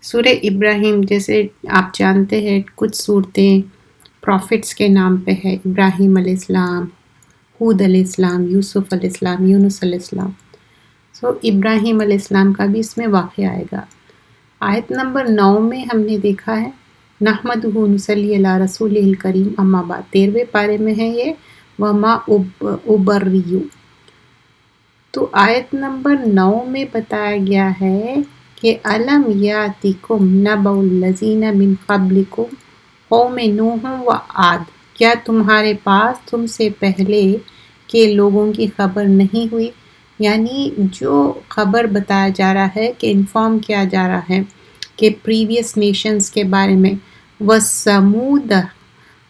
سورہ ابراہیم جیسے آپ جانتے ہیں کچھ صورتیں پروفٹس کے نام پہ ہے، ابراہیم علیہ السلام، ہود علیہ السلام، یوسف علیہ السلام، یونس علیہ السلام. سو ابراہیم علیہ السلام کا بھی اس میں واقعہ آئے گا. آیت نمبر 9 میں ہم نے دیکھا ہے نحمدہ نصلی علی رسول الکریم اما بعد، 13ویں پارے میں ہے یہ وما ابریو. تو آیت نمبر 9 میں بتایا گیا ہے کہ الم یاتکم نبأ الذین من قبلکم قوم نوح و عاد، کیا تمہارے پاس تم سے پہلے کے لوگوں کی خبر نہیں ہوئی؟ یعنی جو خبر بتایا جا رہا ہے کہ انفارم کیا جا رہا ہے کہ پریویس نیشنز کے بارے میں، وَثَمُودَ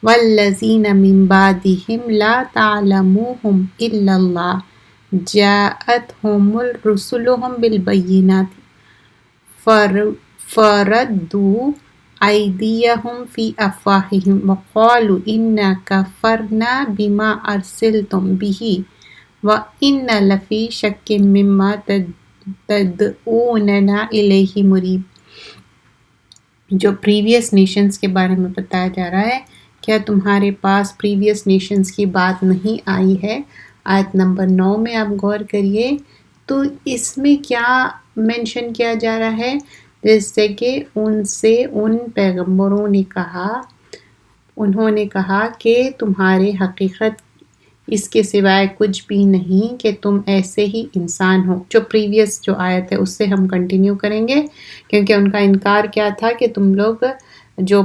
وَالَّذِينَ مِن بَعْدِهِمْ لَا تَعْلَمُوهُمْ إِلَّا اللَّهُ جَاءَتْهُمُ رُسُلُهُم بِالْبَيِّنَاتِ فَرَدُّوا أَيْدِيَهُمْ فِي أَفْوَاهِهِمْ وَقَالُوا إِنَّا كَفَرْنَا بِمَا أَرْسَلْتُم بِهِ وَإِنَّا لَفِي شَكٍّ مِّمَّا تَدْعُونَنَا إِلَيْهِ مُرِيبٍ. جو پریویس نیشنز کے بارے میں بتایا جا رہا ہے، کیا تمہارے پاس پریویس نیشنز کی بات نہیں آئی ہے؟ آیت نمبر 9 میں آپ غور کریے تو اس میں کیا مینشن کیا جا رہا ہے، جیسے کہ ان سے ان پیغمبروں نے کہا، انہوں نے کہا کہ تمہارے حقیقت اس کے سوائے کچھ بھی نہیں کہ تم ایسے ہی انسان ہو. جو پریویس جو آیت ہے اس سے ہم کنٹینیو کریں گے، کیونکہ ان کا انکار کیا تھا کہ تم لوگ جو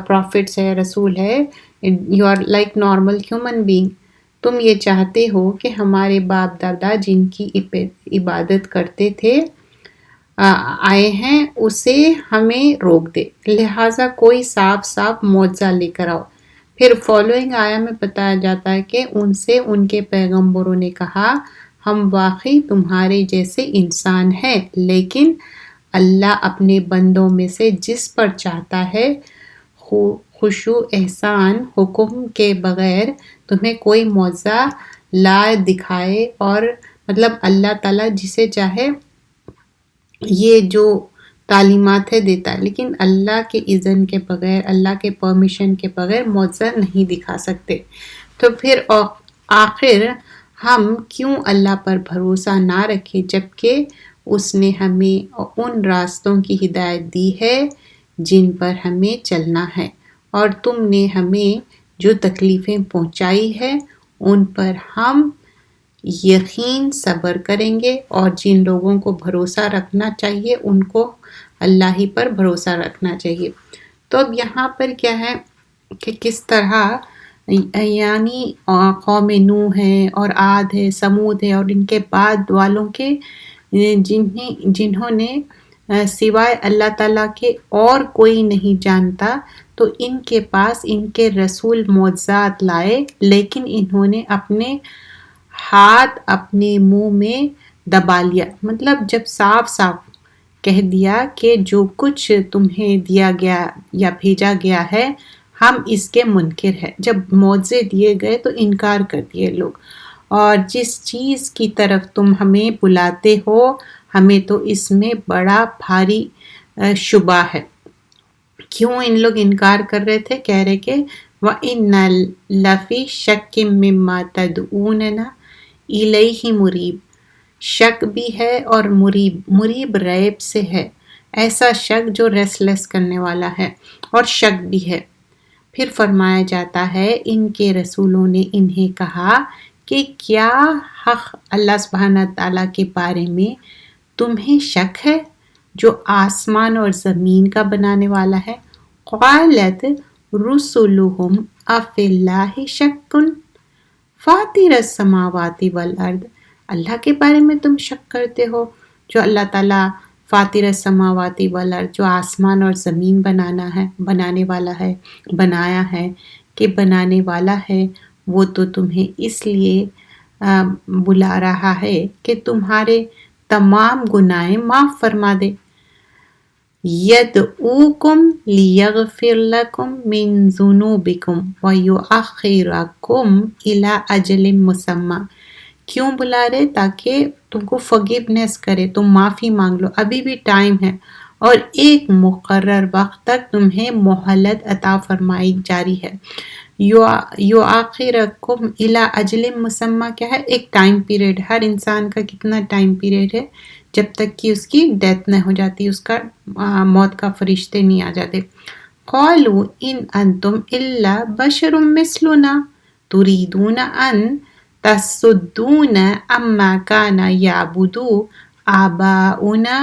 پروفٹس ہے، رسول ہے، you are like normal human being. تم یہ چاہتے ہو کہ ہمارے باپ دادا جن کی عبادت کرتے تھے آئے ہیں اسے ہمیں روک دے، لہٰذا کوئی صاف معجزہ لے کر آؤ. پھر فالوئنگ آیا میں بتایا جاتا ہے کہ ان سے ان کے پیغمبروں نے کہا ہم واقعی تمہارے جیسے انسان ہیں، لیکن اللہ اپنے بندوں میں سے جس پر چاہتا ہے خشوع احسان حکم کے بغیر تمہیں کوئی معجزہ لا دکھائے، اور مطلب اللہ تعالیٰ جسے چاہے یہ جو تعلیمات ہے دیتا ہے، لیکن اللہ کے اذن کے بغیر، اللہ کے پرمیشن کے بغیر معجزہ نہیں دکھا سکتے. تو پھر آخر ہم کیوں اللہ پر بھروسہ نہ رکھیں جبکہ اس نے ہمیں ان راستوں کی ہدایت دی ہے جن پر ہمیں چلنا ہے، اور تم نے ہمیں جو تکلیفیں پہنچائی ہے ان پر ہم یقین صبر کریں گے، اور جن لوگوں کو بھروسہ رکھنا چاہیے ان کو اللہ ہی پر بھروسہ رکھنا چاہیے. تو اب یہاں پر کیا ہے کہ کس طرح یعنی قوم نوح ہے اور عاد ہے، سمود ہے، اور ان کے بعد والوں کے جنہوں نے سوائے اللہ تعالیٰ کے اور کوئی نہیں جانتا، تو ان کے پاس ان کے رسول معجزات لائے، لیکن انہوں نے اپنے ہاتھ اپنے منہ میں دبا لیا. مطلب جب صاف کہہ دیا کہ جو کچھ تمہیں دیا گیا یا بھیجا گیا ہے ہم اس کے منکر ہیں، جب معجزے دیے گئے تو انکار کر دیے لوگ، اور جس چیز کی طرف تم ہمیں بلاتے ہو ہمیں تو اس میں بڑا بھاری شبہ ہے. کیوں ان لوگ انکار کر رہے تھے؟ کہہ رہے کہ وَإِنَّا لَفِي شَكٍّ مِّمَّا تَدْعُونَنَا إِلَيْهِ مُرِيبٍ. شک بھی ہے اور مریب ریب سے ہے، ایسا شک جو ریسلیس کرنے والا ہے، اور شک بھی ہے. پھر فرمایا جاتا ہے ان کے رسولوں نے انہیں کہا کہ کیا حق اللہ سبحانہ تعالیٰ کے بارے میں تمہیں شک ہے جو آسمان اور زمین کا بنانے والا ہے؟ قالت رسلہم افی اللہ شک فاطر السماوات والارض. اللہ کے بارے میں تم شک کرتے ہو جو اللہ تعالیٰ فاطر السماوات والارض، جو آسمان اور زمین بنانے والا ہے، بنایا ہے، کہ بنانے والا ہے وہ تو تمہیں اس لیے بلا رہا ہے کہ تمہارے تمام گناہیں معاف فرما دے. یدعوکم لیغفر لکم من ذنوبکم ویؤخرکم الی اجل مسمی. کیوں بلا رہے؟ تاکہ تم کو فگیونیس کرے، تم معافی مانگ لو، ابھی بھی ٹائم ہے، اور ایک مقرر وقت تک تمہیں مہلت عطا فرمائی جاری ہے. یؤخرکم الی اجل مسمى کیا ہے؟ ایک ٹائم پیریڈ. ہر انسان کا کتنا ٹائم پیریڈ ہے؟ جب تک کہ اس کی ڈیتھ نہ ہو جاتی، اس کا موت کا فرشتے نہیں آ جاتے. قالوا ان انتم الا بشر مثلنا تريدون ان تصدونا عما كان يعبد آباؤنا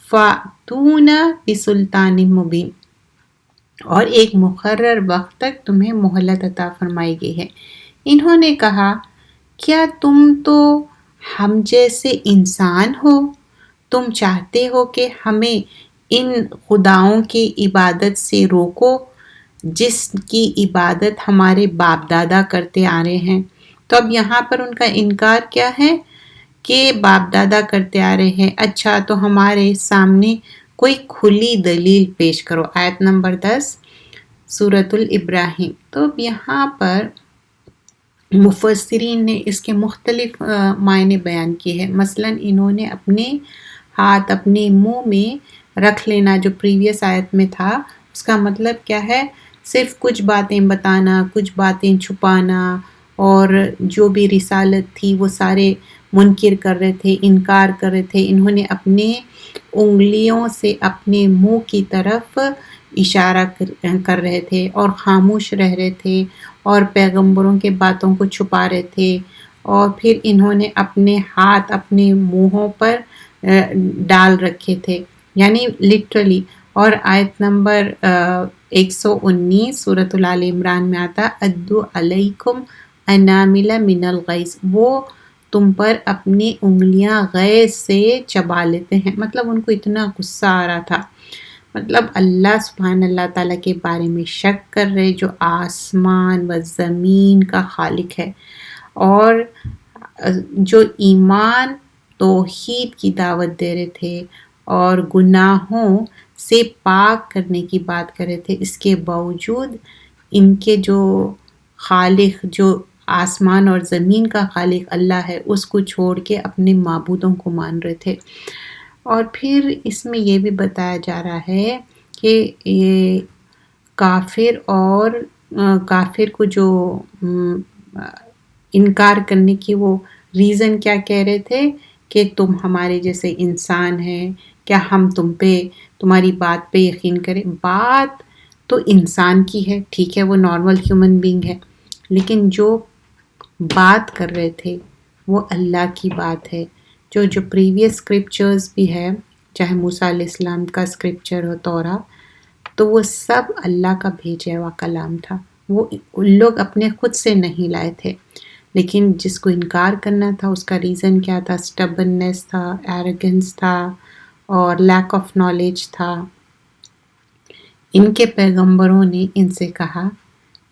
فأتونا بسلطان مبین. اور ایک مقرر وقت تک تمہیں مہلت عطا فرمائی گئی ہے. انہوں نے کہا کیا تم تو ہم جیسے انسان ہو؟ تم چاہتے ہو کہ ہمیں ان خداؤں کی عبادت سے روکو جس کی عبادت ہمارے باپ دادا کرتے آ رہے ہیں. تو اب یہاں پر ان کا انکار کیا ہے کہ باپ دادا کرتے آ رہے ہیں. اچھا تو ہمارے سامنے کوئی کھلی دلیل پیش کرو. آیت نمبر 10 سورۃ الابراہیم. تو اب یہاں پر مفسرین نے اس کے مختلف معنی بیان کیے ہیں. مثلا انہوں نے اپنے ہاتھ اپنے منہ میں رکھ لینا جو پریویس آیت میں تھا، اس کا مطلب کیا ہے؟ صرف کچھ باتیں بتانا، کچھ باتیں چھپانا، اور جو بھی رسالت تھی وہ سارے منکر کر رہے تھے، انکار کر رہے تھے. انہوں نے اپنے انگلیوں سے اپنے منہ کی طرف اشارہ کر رہے تھے اور خاموش رہ رہے تھے اور پیغمبروں کے باتوں کو چھپا رہے تھے. اور پھر انہوں نے اپنے ہاتھ اپنے منہوں پر ڈال رکھے تھے، یعنی لٹرلی. اور آیت نمبر 119 سورۃ آل عمران میں آتا ادو علیکم انامل من الغیظ، وہ تم پر اپنی انگلیاں غیظ سے چبا لیتے ہیں. مطلب ان کو اتنا غصہ آ رہا تھا. مطلب اللہ سبحان اللہ تعالیٰ کے بارے میں شک کر رہے جو آسمان و زمین کا خالق ہے، اور جو ایمان توحید کی دعوت دے رہے تھے اور گناہوں سے پاک کرنے کی بات کر رہے تھے. اس کے باوجود ان کے جو خالق، جو آسمان اور زمین کا خالق اللہ ہے، اس کو چھوڑ کے اپنے معبودوں کو مان رہے تھے. اور پھر اس میں یہ بھی بتایا جا رہا ہے کہ یہ کافر اور کافر کو جو انکار کرنے کی وہ ریزن کیا کہہ رہے تھے کہ تم ہمارے جیسے انسان ہیں، کیا ہم تمہاری بات پہ یقین کریں؟ بات تو انسان کی ہے، ٹھیک ہے، وہ نارمل ہیومن بینگ ہے، لیکن جو بات کر رہے تھے وہ اللہ کی بات ہے. جو پریویس اسکرپچرز بھی ہے، چاہے موسیٰ علیہ السلام کا اسکرپچر ہو تورا، تو وہ سب اللہ کا بھیجا ہوا کلام تھا. وہ لوگ اپنے خود سے نہیں لائے تھے، لیکن جس کو انکار کرنا تھا اس کا ریزن کیا تھا؟ سٹبننس تھا، ایروگنس تھا، اور لیک آف نالج تھا. ان کے پیغمبروں نے ان سے کہا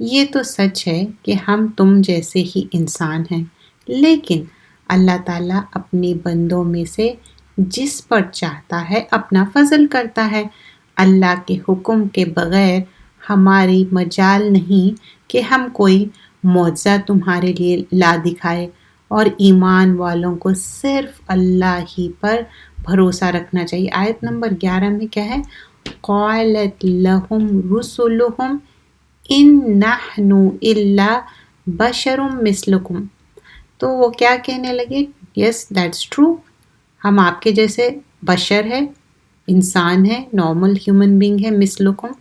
یہ تو سچ ہے کہ ہم تم جیسے ہی انسان ہیں، لیکن اللہ تعالیٰ اپنے بندوں میں سے جس پر چاہتا ہے اپنا فضل کرتا ہے. اللہ کے حکم کے بغیر ہماری مجال نہیں کہ ہم کوئی معجزہ تمہارے لیے لا دکھائے، اور ایمان والوں کو صرف اللہ ہی پر بھروسہ رکھنا چاہیے. آیت نمبر 11 میں کیا ہے؟ قالت لهم رسلهم ان نحن الا بشر مثلکم. تو وہ کیا کہنے لگے؟ یس دیٹس ٹرو، ہم آپ کے جیسے بشر ہے، انسان ہے، نارمل ہیومن بینگ ہے، مثلکم.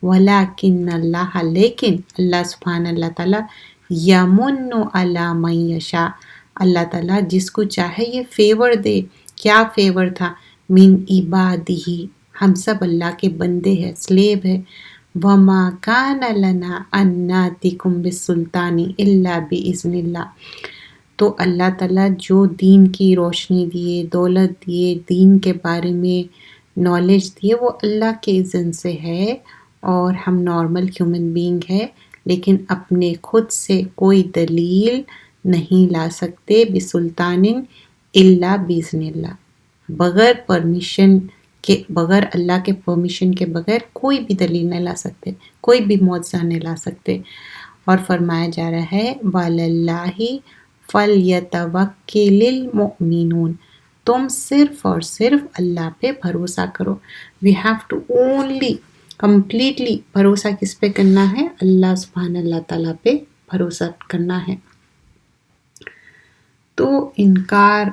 ولیکن اللہ، لیکن اللہ سبحانہ اللہ تعالیٰ یمن علی من یشاء، اللہ تعالیٰ جس کو چاہے یہ فیور دے. کیا فیور تھا؟ من عبادہ، ہم سب اللہ کے بندے ہیں، سلیو ہے. وما کان لنا ان ناتیکم بالسلطان الا باذن اللہ. تو اللہ تعالیٰ جو دین کی روشنی دیے، دولت دیے، دین کے بارے میں نالج دیے، وہ اللہ کے اذن سے ہے، اور ہم نارمل ہیومن بینگ ہے، لیکن اپنے خود سے کوئی دلیل نہیں لا سکتے. بسلطان الا باذن اللہ، بغیر پرمیشن کے، بغیر اللہ کے پرمیشن کے بغیر کوئی بھی دلیل نہیں لا سکتے، کوئی بھی معجزہ نہیں لا سکتے. اور فرمایا جا رہا ہے وَعَلَى اللَّهِ فَلْيَتَوَكِّلِ الْمُؤْمِنُونَ، تم صرف اور صرف اللہ پہ بھروسہ کرو. We have to only completely بھروسہ کس پہ کرنا ہے؟ اللہ سبحانہ اللہ تعالیٰ پہ بھروسہ کرنا ہے. تو انکار،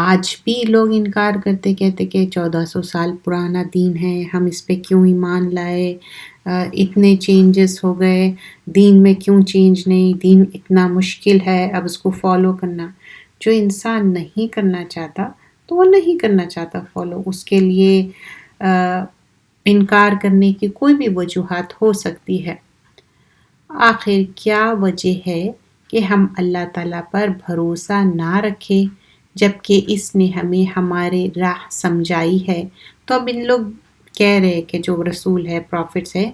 آج بھی لوگ انکار کرتے، کہتے کہ 1400 سال پرانا دین ہے، ہم اس پہ کیوں ایمان لائے، اتنے چینجز ہو گئے، دین میں کیوں چینج نہیں، دین اتنا مشکل ہے اب اس کو فالو کرنا. جو انسان نہیں کرنا چاہتا تو وہ نہیں کرنا چاہتا فالو، اس کے لیے انکار کرنے کی کوئی بھی وجوہات ہو سکتی ہے. آخر کیا وجہ ہے کہ ہم اللہ تعالیٰ پر بھروسہ نہ رکھیں جبکہ اس نے ہمیں ہمارے راہ سمجھائی ہے؟ تو اب ان لوگ کہہ رہے کہ جو رسول ہے، پروفٹس ہے،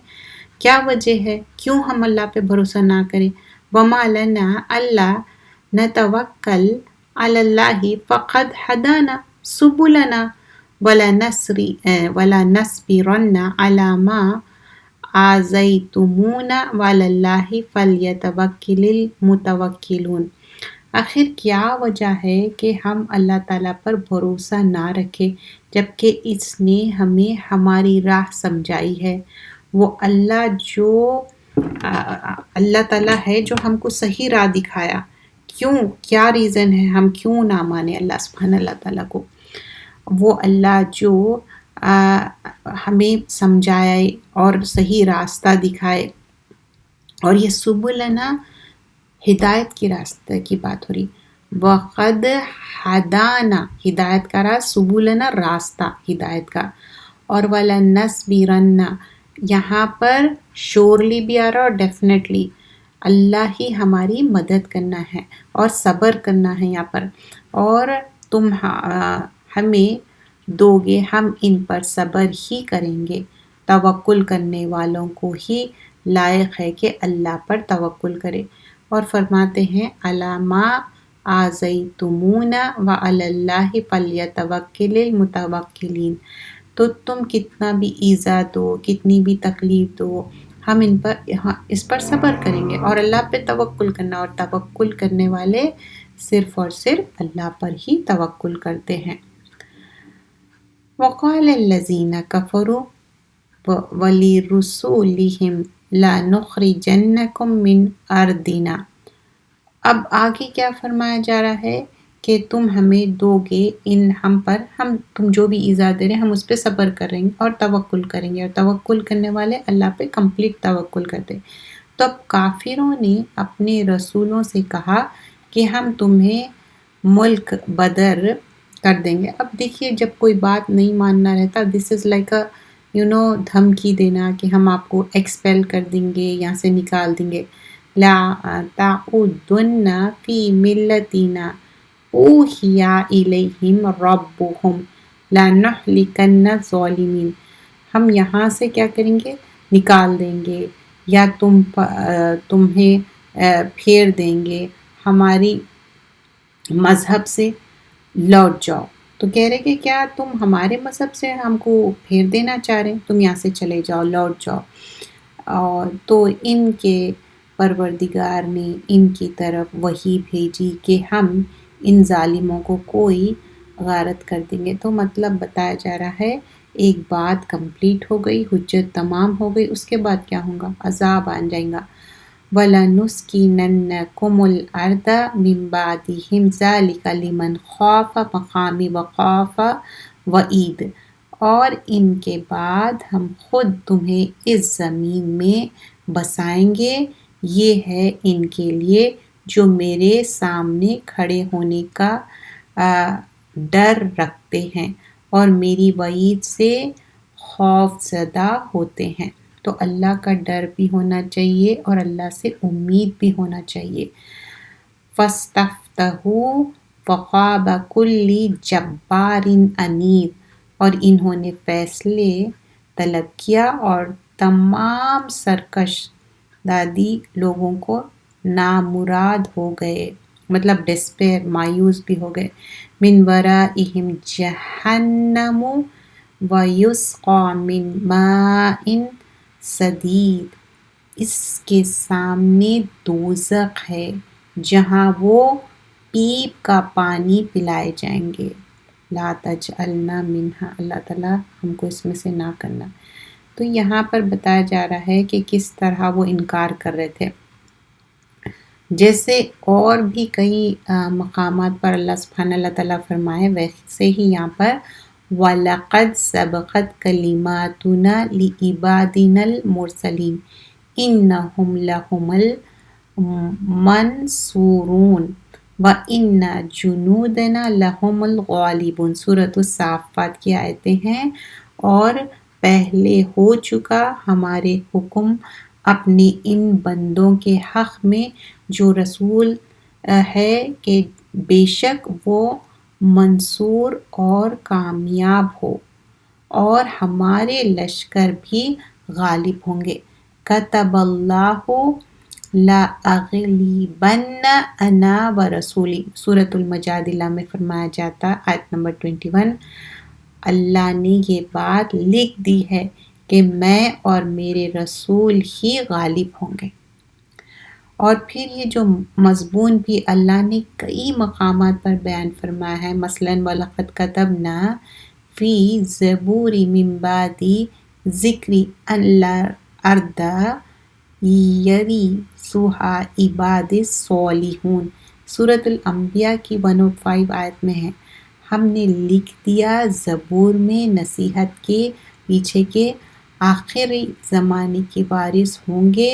کیا وجہ ہے کیوں ہم اللہ پہ بھروسہ نہ کریں؟ وَمَا لَنَا أَلَّا نَتَوَكَّلَ عَلَى اللَّهِ فَقَدْ هَدَانَا سُبُلَنَا وَلَنَصْبِرَنَّ عَلَى مَا آذَيْتُمُونَا وَعَلَى اللَّهِ فَلْيَتَوَكَّلِ الْمُتَوَكِّلُونَ. آخر کیا وجہ ہے کہ ہم اللہ تعالیٰ پر بھروسہ نہ رکھیں جبکہ اس نے ہمیں ہماری راہ سمجھائی ہے؟ وہ اللہ تعالیٰ ہے جو ہم کو صحیح راہ دکھایا. کیا ریزن ہے ہم کیوں نہ مانیں اللہ سبحانہ اللہ تعالیٰ کو؟ وہ اللہ جو ہمیں سمجھائے اور صحیح راستہ دکھائے. اور یہ سبلنا ہدایت کی راستہ کی بات ہو رہی. وقد ہدانا ہدایت کا راہ، سبلنا راستہ ہدایت کا. اور ولنصبرن یہاں پر شورلی بھی آ رہا اور ڈیفینیٹلی اللہ ہی ہماری مدد کرنا ہے اور صبر کرنا ہے یہاں پر. اور تم ہمیں دو گے، ہم ان پر صبر ہی کریں گے. توکل کرنے والوں کو ہی لائق ہے کہ اللہ پر توکل کرے. اور فرماتے ہیں علامہ آذیتمونا وعلی اللہ فلیتوکل المتوکلین. تو تم کتنا بھی ایذا دو، کتنی بھی تکلیف دو، ہم اس پر صبر کریں گے اور اللہ پہ توکل کرنا. اور توکل کرنے والے صرف اور صرف اللہ پر ہی توکل کرتے ہیں. وقال الذین کفروا ولرسولہم لنخرجنکم من ارضنا. اب آگے کیا فرمایا جا رہا ہے کہ تم ہمیں دو گے ہم تم جو بھی ایذا دے رہے ہیں ہم اس پہ صبر کریں گے اور توکل کریں گے. اور توکل کرنے والے اللہ پہ کمپلیٹ توکل کرتے. تو اب کافروں نے اپنے رسولوں سے کہا کہ ہم تمہیں ملک بدر کر دیں گے. اب دیکھیے جب کوئی بات نہیں ماننا رہتا، دس از لائک دھمکی دینا کہ ہم آپ کو ایکسپیل کر دیں گے، یہاں سے نکال دیں گے. لا تعودن فی ملتنا اوحی الیہم ربہم لنہلکن الظالمین. ہم یہاں سے کیا کریں گے؟ نکال دیں گے یا تمہیں پھیر دیں گے، ہماری مذہب سے لوٹ جاؤ. تو کہہ رہے کہ کیا تم ہمارے مذہب سے ہم کو پھیر دینا چاہ رہے ہیں؟ تم یہاں سے چلے جاؤ، لوٹ جاؤ. اور تو ان کے پروردگار نے ان کی طرف وحی بھیجی کہ ہم ان ظالموں کو کوئی غارت کر دیں گے. تو مطلب بتایا جا رہا ہے ایک بات کمپلیٹ ہو گئی، حجت تمام ہو گئی، اس کے بعد کیا ہوگا؟ عذاب آ جائے گا. وَلَنُسْكِنَنَّكُمُ الْأَرْضَ مِنْ بَعْدِهِمْ ذَلِكَ لِمَنْ خَافَ مَقَامِي وَخَافَ وَعِیدِ. اور ان کے بعد ہم خود تمہیں اس زمین میں بسائیں گے. یہ ہے ان کے لیے جو میرے سامنے کھڑے ہونے کا ڈر رکھتے ہیں اور میری وعید سے خوف زدہ ہوتے ہیں. تو اللہ کا ڈر بھی ہونا چاہیے اور اللہ سے امید بھی ہونا چاہیے. فَاسْتَفْتَحُوا وَخَابَ كُلُّ جَبَّارٍ عَنِیدٍ. اور انہوں نے فیصلے طلب کیا اور تمام سرکش دادی لوگوں کو نامراد ہو گئے، مطلب ڈسپیر، مایوس بھی ہو گئے. مِنْ وَرَائِهِمْ جَہَنَّمُ وَيُسْقَى مِنْ مَاءٍ صَدِیدٍ. اس کے سامنے دوزخ ہے جہاں وہ پیپ کا پانی پلائے جائیں گے. لا تجعلنا منہا، اللہ تعالیٰ ہم کو اس میں سے نہ کرنا۔ تو یہاں پر بتایا جا رہا ہے کہ کس طرح وہ انکار کر رہے تھے۔ جیسے اور بھی کئی مقامات پر اللہ سبحانہ اللہ تعالیٰ فرمائے، ویسے ہی یہاں پر وَلَقَدْ سَبَقَتْ كَلِمَاتُنَا لِعِبَادِنَا الْمُرْسَلِينَ إِنَّهُمْ لَهُمُ الْمَنْصُورُونَ وَإِنَّ جُنُودَنَا لَهُمُ الْغَالِبُونَ۔ سورۃ الصافات کی آیتیں ہیں، اور پہلے ہو چکا ہمارے حکم اپنے ان بندوں کے حق میں جو رسول ہے کہ بے شک وہ منصور اور کامیاب ہو، اور ہمارے لشکر بھی غالب ہوں گے۔ کتب اللہ لَأَغْلِبَنَّ أَنَا وَرَسُولِي، سورۃ المجادلہ میں فرمایا جاتا، آیت نمبر 21، اللہ نے یہ بات لکھ دی ہے کہ میں اور میرے رسول ہی غالب ہوں گے۔ اور پھر یہ جو مضمون بھی اللہ نے کئی مقامات پر بیان فرمایا ہے، مثلاً وَلَقَدْ كَتَبْنَا فِي الزَّبُورِ مِن بَعْدِ الذِّكْرِ أَنَّ الْأَرْضَ يَرِثُهَا عِبَادِي الصَّالِحُونَ، سورۃ الانبیاء کی 105 آیت میں ہے، ہم نے لکھ دیا زبور میں نصیحت کے پیچھے کے آخری زمانے کے وارث ہوں گے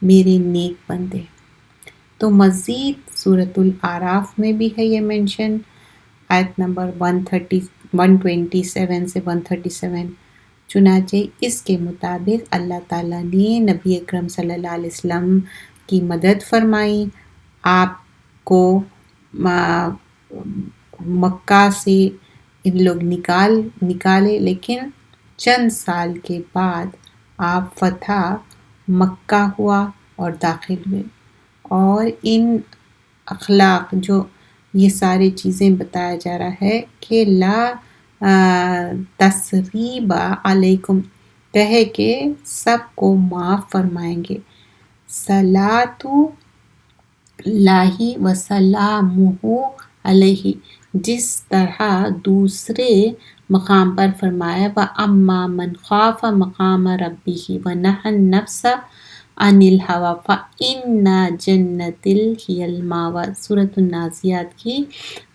میرے نیک بندے۔ تو مزید سورۃ الاعراف میں بھی ہے یہ مینشن، آیت نمبر 127 سے 137۔ چنانچہ اس کے مطابق اللہ تعالیٰ نے نبی اکرم صلی اللہ علیہ وسلم کی مدد فرمائی، آپ کو مکہ سے ان لوگ نکالے، لیکن چند سال کے بعد آپ فتح مکہ ہوا اور داخل ہوئے، اور ان اخلاق جو یہ ساری چیزیں بتایا جا رہا ہے کہ لا تثریب علیکم، کہے کہ سب کو معاف فرمائیں گے، صلاۃ اللہ وسلامہ علیہ، جس طرح دوسرے مقام پر فرمایا وَأَمَّا مَنْ خَافَ مَقَامَ رَبِّهِ وَنَهَى النَّفْسَ عَنِ الْهَوَىٰ فَإِنَّ جَنَّةَ هِيَ الْمَأْوَىٰ، سورۃ النازعات کی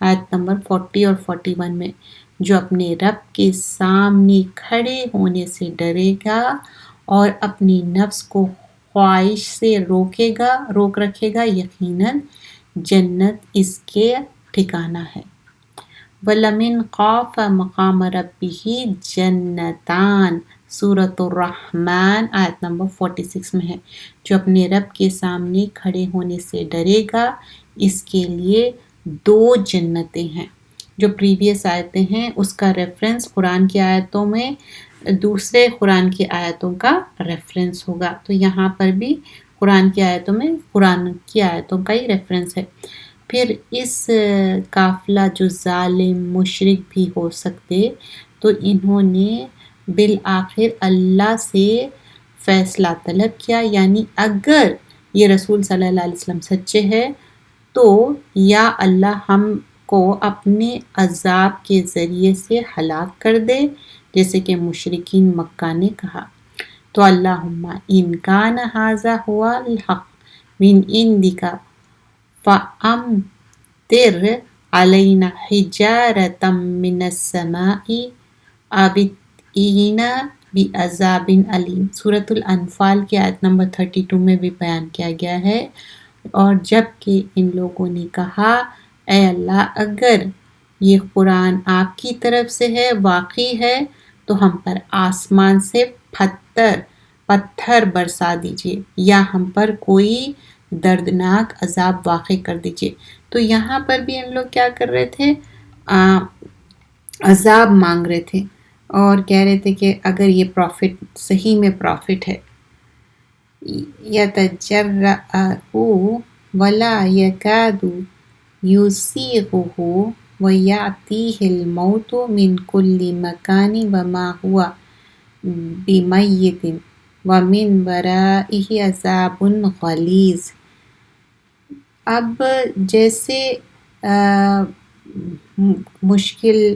آیت نمبر 40 اور 41 میں، جو اپنے رب کے سامنے کھڑے ہونے سے ڈرے گا اور اپنی نفس کو خواہش سے روک رکھے گا، یقیناً جنت اس کے ٹھکانہ ہے۔ وَلَمَنْ خَافَ مَقَامَ رَبِّهِ جَنَّتَانِ، سورۃ الرحمن آیت نمبر 46 میں ہے، جو اپنے رب کے سامنے کھڑے ہونے سے ڈرے گا اس کے لیے 2 جنتیں ہیں۔ جو پریویس آیتیں ہیں اس کا ریفرنس قرآن کی آیتوں میں دوسرے قرآن کی آیتوں کا ریفرنس ہوگا، تو یہاں پر بھی قرآن کی آیتوں میں قرآن کی آیتوں کا ہی ریفرنس ہے۔ پھر اس قافلہ جو ظالم مشرک بھی ہو سکتے، تو انہوں نے بالآخر اللہ سے فیصلہ طلب کیا، یعنی اگر یہ رسول صلی اللہ علیہ وسلم سچے ہیں تو یا اللہ ہم کو اپنے عذاب کے ذریعے سے ہلاک کر دے، جیسے کہ مشرکین مکہ نے کہا۔ تو اللہم ان کان ھذا ھو الحق من عندک فامطر علینا حجارۃ من السماء او ائتنا بعذاب علیم، سورۃ الانفال کی آیت نمبر 32 میں بھی بیان کیا گیا ہے۔ اور جب کہ ان لوگوں نے کہا اے اللہ اگر یہ قرآن آپ کی طرف سے ہے، واقعی ہے، تو ہم پر آسمان سے پتھر برسا دیجئے یا ہم پر کوئی دردناک عذاب واقع کر دیجئے۔ تو یہاں پر بھی ان لوگ کیا کر رہے تھے، عذاب مانگ رہے تھے، اور کہہ رہے تھے کہ اگر یہ پروفٹ صحیح میں پروفٹ ہے، یتجرأہ ولا یکاد یسیغہ ویأتیہ الموت من کل مکان وما ہوا بمیت ومن ورائہ عذاب غلیظ۔ اب جیسے مشکل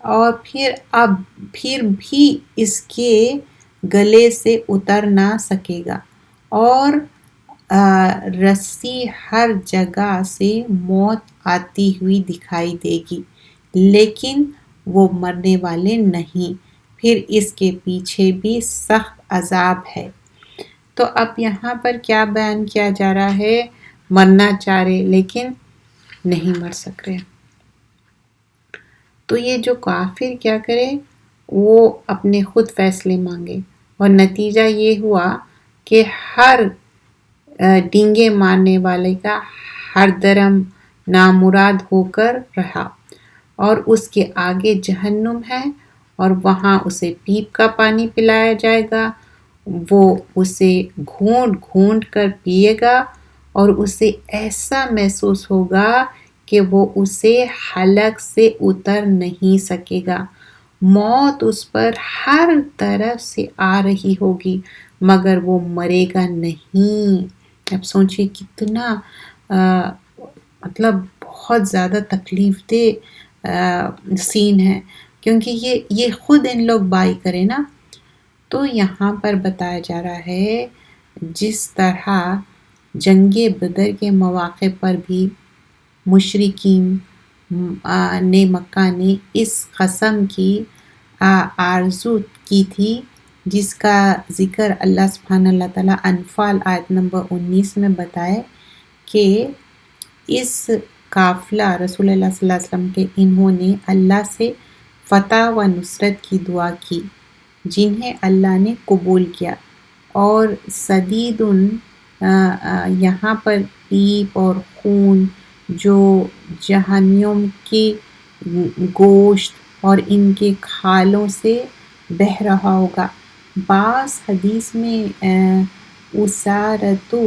اور پھر بھی اس کے گلے سے اتر نہ سکے گا اور رسی ہر جگہ سے موت آتی ہوئی دکھائی دے گی لیکن وہ مرنے والے نہیں پھر اس کے پیچھے بھی سخت عذاب ہے تو اب یہاں پر کیا بیان کیا جا رہا ہے مرنا چاہ رہے لیکن نہیں مر سک رہے تو یہ جو کافر کیا کرے وہ اپنے خود فیصلے مانگے اور نتیجہ یہ ہوا کہ ہر ڈینگے مارنے والے کا ہر درم نامراد ہو کر رہا اور اس کے آگے جہنم ہے اور وہاں اسے پیپ کا پانی پلایا جائے گا وہ اسے گھونٹ گھونٹ کر پیے گا اور اسے ایسا محسوس ہوگا کہ وہ اسے حلق سے اتر نہیں سکے گا موت اس پر ہر طرف سے آ رہی ہوگی مگر وہ مرے گا نہیں اب سوچیے کتنا مطلب بہت زیادہ تکلیف دہ سین ہے کیونکہ یہ خود ان لوگ بائی کرے نا تو یہاں پر بتایا جا رہا ہے جس طرح جنگ بدر کے مواقع پر بھی مشرکین نے مکہ نے اس قسم کی آرزو کی تھی جس کا ذکر اللہ سبحانہ اللہ تعالیٰ انفال آیت نمبر 19 میں بتائے کہ اس قافلہ رسول اللہ صلی اللہ علیہ وسلم کے انہوں نے اللہ سے فتح و نصرت کی دعا کی جنہیں اللہ نے قبول کیا اور صدید یہاں پر پیپ اور خون جو جہنم کی گوشت اور ان کے کھالوں سے بہہ رہا ہوگا بعض حدیث میں اسارتو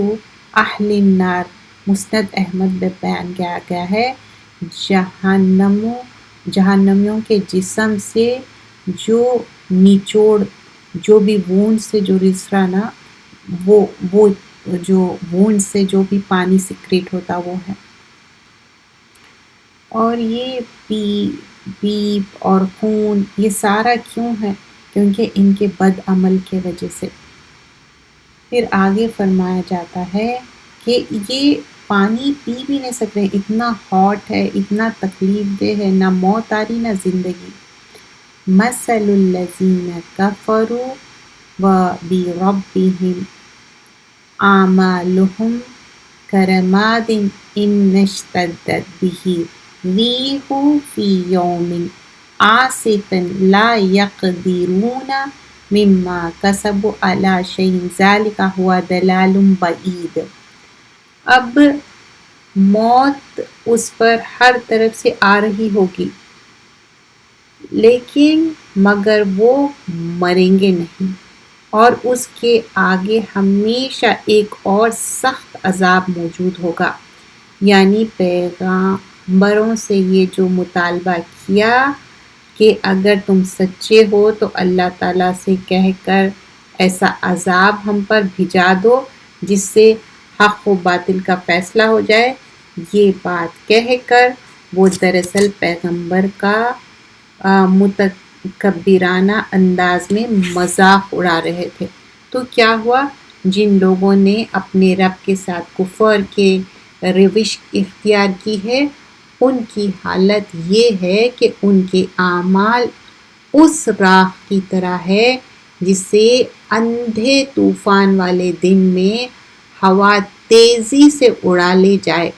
اہل النار مسند احمد میں بیان کیا گیا ہے جہنمیوں کے جسم سے جو نچوڑ جو بھی وونڈ سے جو رسرا نا وہ جو وونڈ سے جو بھی پانی سیکریٹ ہوتا وہ ہے اور یہ پیپ اور خون یہ سارا کیوں ہے کیونکہ ان کے بد عمل کے وجہ سے پھر آگے فرمایا جاتا ہے کہ یہ پانی پی بھی نہیں سک رہے اتنا ہاٹ ہے اتنا تکلیف دہ ہے نہ موت آ رہی نہ زندگی مثل الذین کفروا وبربہم اعمالهم کرماد ان اشتدت به الريح في يوم عاصف لا يقدرون مما كسبوا على شيء ذلك هو ضلال بعید اب موت اس پر ہر طرف سے آ رہی ہوگی لیکن مگر وہ مریں گے نہیں اور اس کے آگے ہمیشہ ایک اور سخت عذاب موجود ہوگا یعنی پیغمبروں سے یہ جو مطالبہ کیا کہ اگر تم سچے ہو تو اللہ تعالیٰ سے کہہ کر ایسا عذاب ہم پر بھیجا دو جس سے حق و باطل کا فیصلہ ہو جائے یہ بات کہہ کر وہ دراصل پیغمبر کا متکبرانہ انداز میں مذاق اڑا رہے تھے تو کیا ہوا جن لوگوں نے اپنے رب کے ساتھ کفر کے روش اختیار کی ہے ان کی حالت یہ ہے کہ ان کے اعمال اس راکھ کی طرح ہے جسے اندھے طوفان والے دن میں ہوا تیزی سے اڑا لے جائے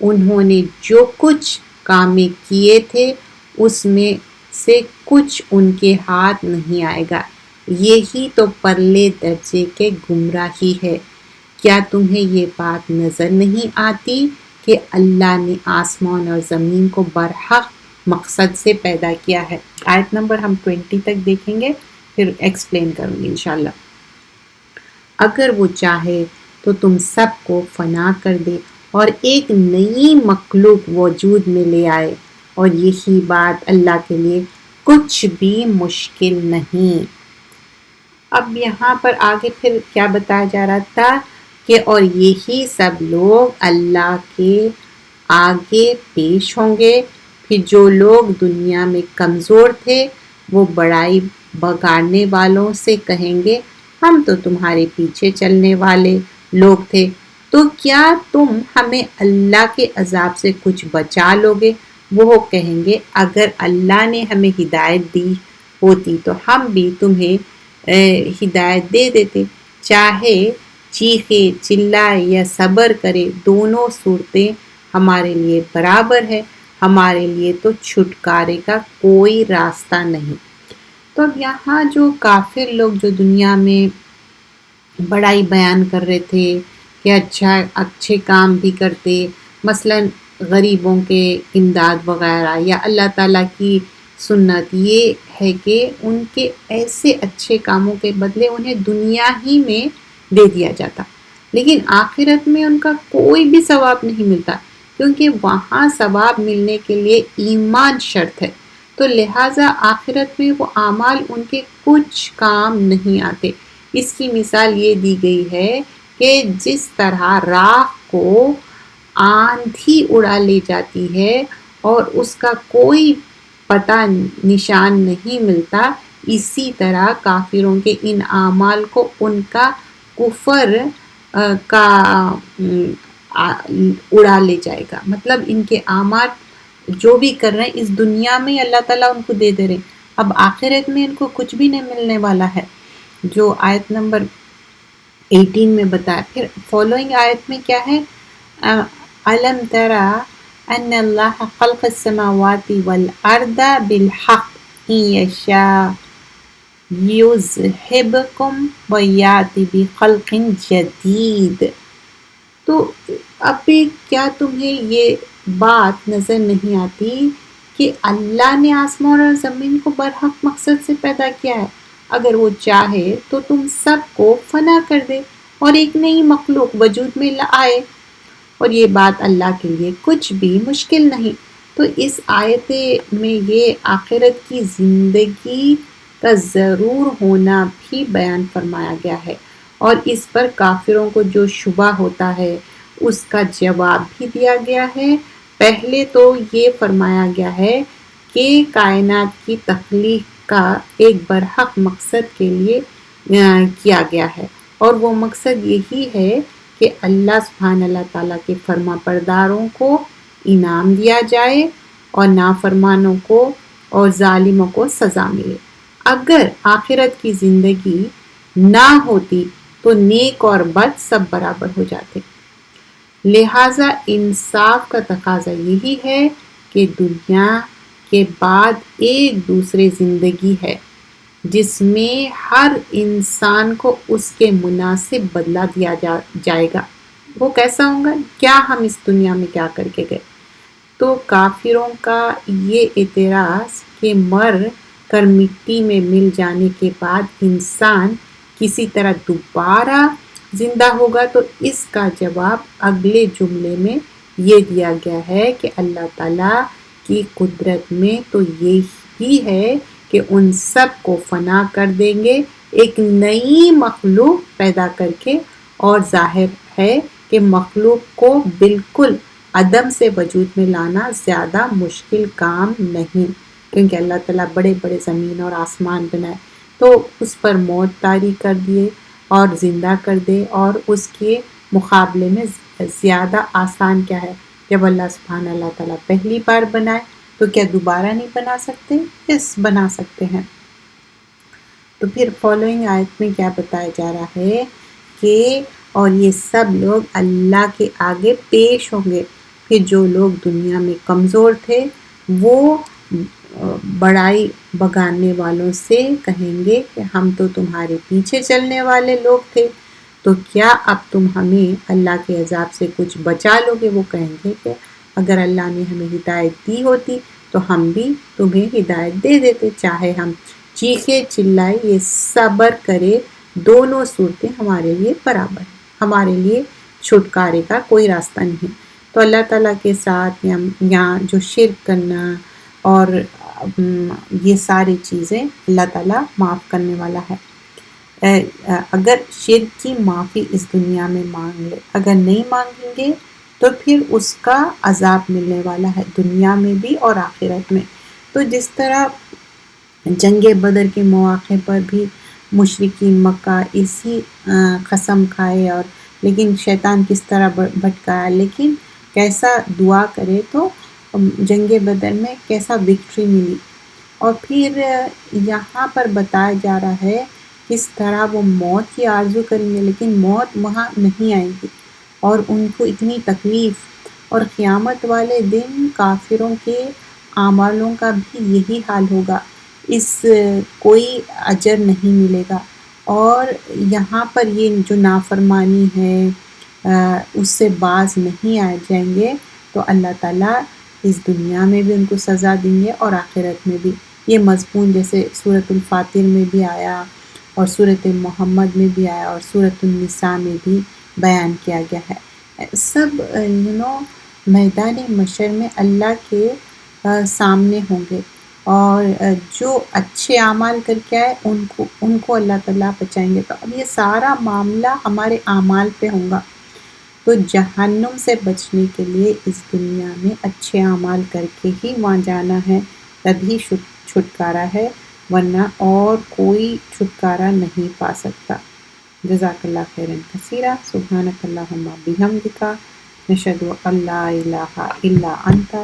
انہوں نے جو کچھ کامیں کیے تھے اس میں سے کچھ ان کے ہاتھ نہیں آئے گا یہی تو پرلے درجے کے گمراہی ہے کیا تمہیں یہ بات نظر نہیں آتی کہ اللہ نے آسمان اور زمین کو برحق مقصد سے پیدا کیا ہے آیت نمبر ہم 20 تک دیکھیں گے پھر ایکسپلین کروں گی انشاءاللہ اگر وہ چاہے تو تم سب کو فنا کر دے اور ایک نئی مخلوق وجود میں لے آئے اور یہی بات اللہ کے لیے کچھ بھی مشکل نہیں اب یہاں پر آگے پھر کیا بتایا جا رہا تھا کہ اور یہی سب لوگ اللہ کے آگے پیش ہوں گے۔ پھر جو لوگ دنیا میں کمزور تھے وہ بڑائی بگاڑنے والوں سے کہیں گے ہم تو تمہارے پیچھے چلنے والے لوگ تھے، تو کیا تم ہمیں اللہ کے عذاب سے کچھ بچا لوگے؟ وہ کہیں گے اگر اللہ نے ہمیں ہدایت دی ہوتی تو ہم بھی تمہیں ہدایت دے دیتے، چاہے چیخے چلائے یا صبر کرے دونوں صورتیں ہمارے لیے برابر ہے، ہمارے لیے تو چھٹکارے کا کوئی راستہ نہیں۔ تو اب یہاں جو کافر لوگ جو دنیا میں بڑائی بیان کر رہے تھے کہ اچھے کام بھی کرتے، مثلاً غریبوں کے امداد وغیرہ، یا اللہ تعالیٰ کی سنت یہ ہے کہ ان کے ایسے اچھے کاموں کے بدلے انہیں دنیا ہی میں دے دیا جاتا، لیکن آخرت میں ان کا کوئی بھی ثواب نہیں ملتا، کیونکہ وہاں ثواب ملنے کے لیے ایمان شرط ہے، تو لہٰذا آخرت میں وہ اعمال ان کے کچھ کام نہیں آتے۔ اس کی مثال یہ دی گئی ہے کہ جس طرح راکھ کو آندھی اڑا لے جاتی ہے اور اس کا کوئی پتہ نشان نہیں ملتا، اسی طرح کافروں کے ان اعمال کو ان کا کفر کا اڑا لے جائے گا۔ مطلب ان کے اعمال جو بھی کر رہے ہیں اس دنیا میں اللہ تعالیٰ ان کو دے دے رہے ہیں، اب آخرت میں ان کو کچھ بھی نہیں ملنے والا ہے، جو آیت نمبر 18 میں بتایا۔ پھر فالوئنگ آیت میں کیا ہے؟ أَلَمْ تَرَ أَنَّ اللَّهَ خَلَقَ السَّمَاوَاتِ وَالْأَرْضَ بِالْحَقِّ إِنْ يَشَاءْ يُذْهِبْكُمْ وَيَأْتِ بِخَلْقٍ جَدِيدٍ۔ تو اب بھی کیا تمہیں یہ بات نظر نہیں آتی کہ اللہ نے آسمان اور زمین کو برحق مقصد سے پیدا کیا ہے؟ اگر وہ چاہے تو تم سب کو فنا کر دے اور ایک نئی مخلوق وجود میں لائے، اور یہ بات اللہ کے لیے کچھ بھی مشکل نہیں۔ تو اس آیت میں یہ آخرت کی زندگی کا ضرور ہونا بھی بیان فرمایا گیا ہے، اور اس پر کافروں کو جو شبہ ہوتا ہے اس کا جواب بھی دیا گیا ہے۔ پہلے تو یہ فرمایا گیا ہے کہ کائنات کی تخلیق کا ایک برحق مقصد کے لیے کیا گیا ہے، اور وہ مقصد یہی ہے کہ اللہ سبحانہ اللہ تعالیٰ کے فرما برداروں کو انعام دیا جائے اور نافرمانوں کو اور ظالموں کو سزا ملے۔ اگر آخرت کی زندگی نہ ہوتی تو نیک اور بد سب برابر ہو جاتے، لہٰذا انصاف کا تقاضا یہی ہے کہ دنیا کے بعد ایک دوسرے زندگی ہے جس میں ہر انسان کو اس کے مناسب بدلہ دیا جائے گا۔ وہ کیسا ہوگا؟ کیا ہم اس دنیا میں کیا کر کے گئے؟ تو کافروں کا یہ اعتراض کہ مر کر مٹی میں مل جانے کے بعد انسان کسی طرح دوبارہ زندہ ہوگا، تو اس کا جواب اگلے جملے میں یہ دیا گیا ہے کہ اللہ تعالیٰ کی قدرت میں تو یہی ہے کہ ان سب کو فنا کر دیں گے ایک نئی مخلوق پیدا کر کے، اور ظاہر ہے کہ مخلوق کو بالکل عدم سے وجود میں لانا زیادہ مشکل کام نہیں، کیونکہ اللہ تعالیٰ بڑے بڑے زمین اور آسمان بنائے تو اس پر موت طاری کر دیے اور زندہ کر دے، اور اس کے مقابلے میں زیادہ آسان کیا ہے؟ جب اللہ سبحانہ اللہ تعالیٰ پہلی بار بنائے تو کیا دوبارہ نہیں بنا سکتے؟ اس بنا سکتے ہیں۔ تو پھر فالوئنگ آیت میں کیا بتایا جا رہا ہے کہ اور یہ سب لوگ اللہ کے آگے پیش ہوں گے، پھر جو لوگ دنیا میں کمزور تھے وہ بڑائی بگاڑنے والوں سے کہیں گے کہ ہم تو تمہارے پیچھے چلنے والے لوگ تھے، تو کیا اب تم ہمیں اللہ کے عذاب سے کچھ بچا لوگے؟ وہ کہیں گے کہ اگر اللہ نے ہمیں ہدایت دی ہوتی تو ہم بھی تمہیں ہدایت دے دیتے، چاہے ہم چیخے چلائے یہ صبر کرے دونوں صورتیں ہمارے لیے برابر ہیں، ہمارے لیے چھٹکارے کا کوئی راستہ نہیں۔ تو اللہ تعالیٰ کے ساتھ یہاں جو شرک کرنا اور یہ ساری چیزیں اللہ تعالیٰ معاف کرنے والا ہے۔ اگر شرک کی معافی اس دنیا میں مانگ لے، اگر نہیں مانگیں گے تو پھر اس کا عذاب ملنے والا ہے دنیا میں بھی اور آخرت میں۔ تو جس طرح جنگ بدر کے مواقع پر بھی مشرکین مکہ اسی قسم کھائے، اور لیکن شیطان کس طرح بھٹکایا، لیکن کیسا دعا کرے تو جنگ بدر میں کیسا وکٹری ملی۔ اور پھر یہاں پر بتایا جا رہا ہے کس طرح وہ موت کی آرزو کریں گے، لیکن موت وہاں نہیں آئے گی، اور ان کو اتنی تکلیف۔ اور قیامت والے دن کافروں کے اعمالوں کا بھی یہی حال ہوگا، اس کوئی اجر نہیں ملے گا۔ اور یہاں پر یہ جو نافرمانی ہے اس سے باز نہیں آ جائیں گے، تو اللہ تعالیٰ اس دنیا میں بھی ان کو سزا دیں گے اور آخرت میں بھی۔ یہ مضمون جیسے سورۃ الفاتر میں بھی آیا، اور سورۃ محمد میں بھی آیا، اور سورۃ النساء میں بھی بیان کیا گیا ہے۔ سب میدان محشر میں اللہ کے سامنے ہوں گے، اور جو اچھے اعمال کر کے آئے ان کو اللہ تعالیٰ بچائیں گے۔ تو اب یہ سارا معاملہ ہمارے اعمال پہ ہوگا، تو جہنم سے بچنے کے لیے اس دنیا میں اچھے اعمال کر کے ہی وہاں جانا ہے، تبھی چھٹکارا ہے، ورنہ اور کوئی چھٹکارا نہیں پا سکتا۔ جزاک اللہ خیرا کثیرا، سبحانک اللہم بحمدک، نشہد ان لا الہ الا انت،